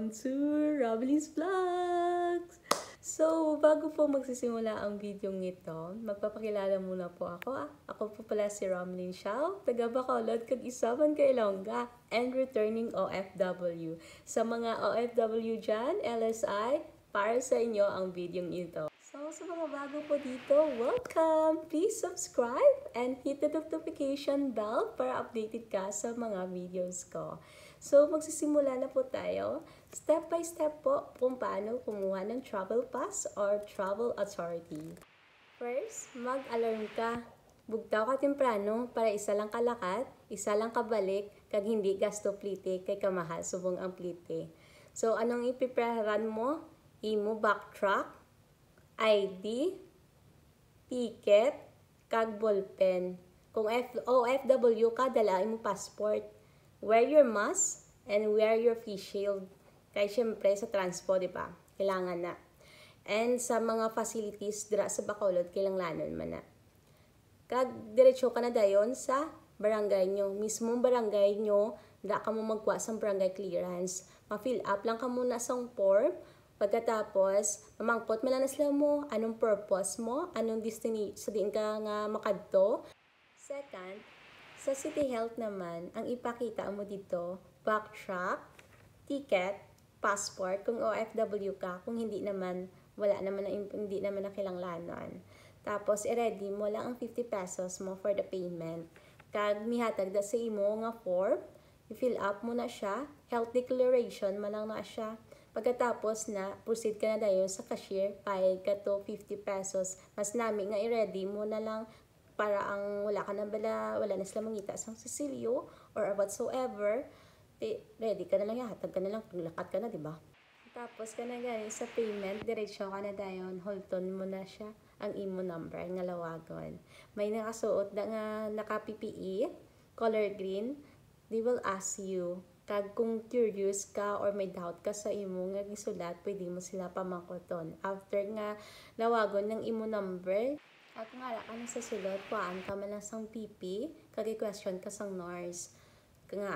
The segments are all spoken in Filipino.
Welcome to Robley's Vlogs! So, bago po magsisimula ang video ito, magpapakilala muna po ako. Ako po pala si Romlyn Xiao, taga Bacolod, kag isaman ka Ilongga, and returning OFW. Sa mga OFW dyan, LSI, para sa inyo ang video ito. So, sa mga bago po dito, welcome! Please subscribe and hit the notification bell para updated ka sa mga videos ko. So, magsisimula na po tayo. Step by step po kung paano kumuha ng travel pass or travel authority. First, mag-alarm ka. Bugtaw ka temprano para isa lang kalakad, isa lang kabalik, kag hindi gasto plite kay kamahal subong ang plite. So, anong ipipreparan mo? Imo backtrack, ID, ticket, kag ballpen. Kung OFW ka, dala mo passport. Wear your mask and wear your face shield. Kaya syempre sa transpo, di ba? Kailangan na. And sa mga facilities dira sa Bacolod, kailanganon man na. Kag diretso ka na dayon sa barangay nyo. Mismong barangay nyo, dira ka mo magkuha sa barangay clearance. Ma-fill up lang ka muna sa form. Pagkatapos, mamangkot mo lang na sila mo, anong purpose mo, anong destination, sa diin ka nga makadto. Second, sa City Health naman, ang ipakita mo dito, backtrack, ticket, passport, kung OFW ka, kung hindi naman, hindi naman na kilanglanon. Tapos, i-ready mo lang ang 50 pesos mo for the payment. Kag mihatag da sa imo nga form, i-fill up mo na siya, health declaration man lang na siya. Pagkatapos na, proceed ka na dayon sa cashier, payag ka to 50 pesos. Mas nami nga i-ready mo na lang para ang wala ka na bala, wala na sila mangita sa sisilyo or whatsoever, ready ka na lang, hatag ka na lang, lakat ka na, di ba? Tapos ka na gani sa payment, diretso ka na dayon, holton mo na siya ang imo number nga lawagon. May nakasuot na nga naka-PPE, color green, they will ask you, kag kung curious ka or may doubt ka sa imo nga gisulat, pwede mo sila pamangkoton. After nga lawagon ng imo number, at kung ara ka na sa sulod, kuhaan ka man lang sang PP, kagi-question ka sang nurse. Kung nga,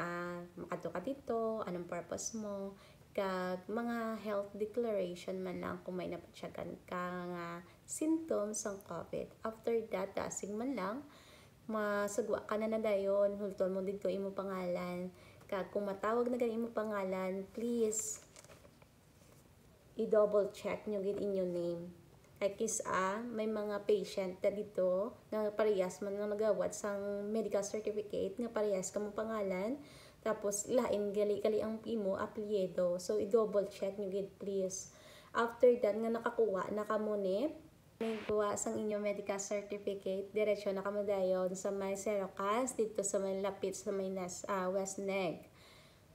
makato ka dito, anong purpose mo, kag mga health declaration man lang kung may napatsyagan ka nga symptoms ng COVID. After that, dasig man lang, masagwa ka na dayon, hulton mo dito imo pangalan. Kag kung matawag na ganyan imo pangalan, please, i-double check nyo gid inyo name. May mga patient na dito na parehas man nga nagawat sang medical certificate nga parehas ka mo pangalan, tapos lain gali ang imo apelyido. So i-double check nyo gid please. After that nga nakakuha na kamo ni nagawa sang inyo medical certificate, diretso na kamo dayon sa may Xerox dito sa may lapit sa may West Neg.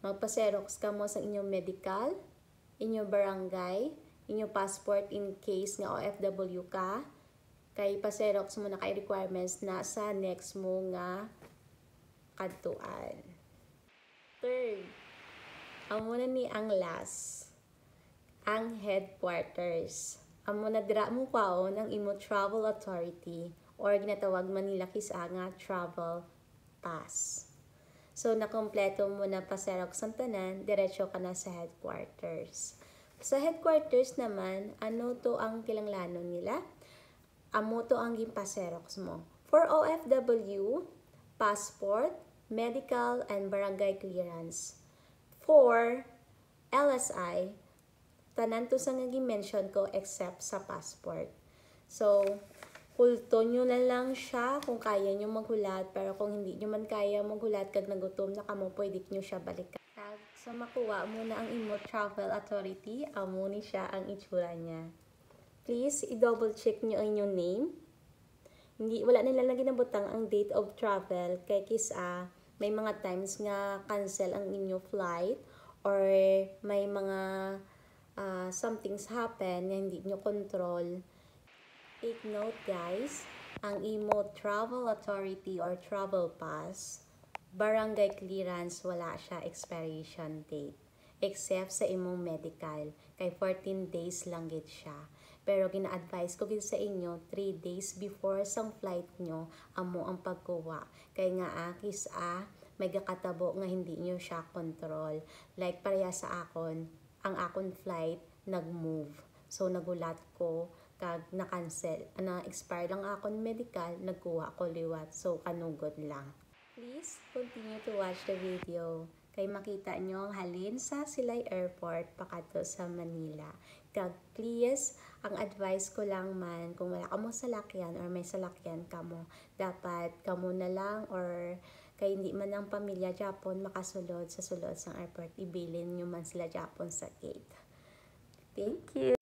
Magpa-Xerox ka mo sa inyong medical, inyo barangay, inyo passport in case nga OFW ka, kay pa-Xerox mo na kay requirements na sa next mo nga kadtuan. Third, amo na ni ang last, ang headquarters. Amo na dira mo kwaon ang imo travel authority or ginatawag Manila kisa nga travel pass. So, nakompleto mo na pa-Xerox ang tanan, diretso ka na sa headquarters. Sa headquarters naman, ano to ang kilanglanon nila? Amo to ang gimpaserox mo. For OFW, passport, medical, and barangay clearance. For LSI, tanan to sa nga mention ko except sa passport. So, hulton nyo na lang siya kung kaya nyo maghulat, pero kung hindi nyo man kaya maghulat, kag nagutom na kamo, pwede nyo siya balikan. So, makuha mo na ang imo travel authority, amo ni siya ang itsura niya. Please, i-double check nyo ang inyong name. Wala nila lagi nabutang ang date of travel, kay may mga times nga cancel ang inyo flight, or may mga something's happen na hindi nyo control. Take note guys, ang imo travel authority or travel pass, barangay clearance, wala siya expiration date. Except sa imong medical. Kay 14 days lang gid siya. Pero gina-advise ko gid sa inyo, 3 days before sang flight nyo, amo ang pagkuha. Kay nga may gakatabo nga hindi nyo siya control. Like pareha sa akon, ang akong flight nag-move. So nagulat ko kag na-cancel. Na-expire lang akong medical, nagkuha ko liwat. So kanugod lang. Please continue to watch the video. Kay makita nyo ang halin sa Silay Airport pakato sa Manila. Kag please, ang advice ko lang man, kung wala ka mo salakyan or may salakyan ka mo, dapat kamo na lang or kay hindi man ang pamilya Japon makasulod sa sulod sa airport, ibilin nyo man sila Japon sa gate. Thank you!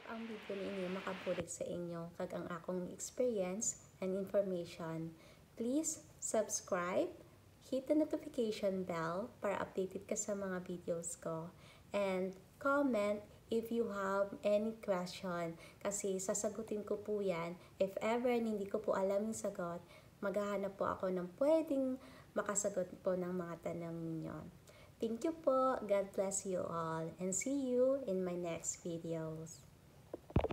Ang video niini makabulig sa inyo kag ang akong experience and information. Please subscribe, hit the notification bell para updated ka sa mga videos ko, and comment if you have any question kasi sasagutin ko po yan. If ever hindi ko po alam yung sagot, maghahanap po ako ng pwedeng makasagot po ng mga tanong ninyo. Thank you po. God bless you all and see you in my next videos.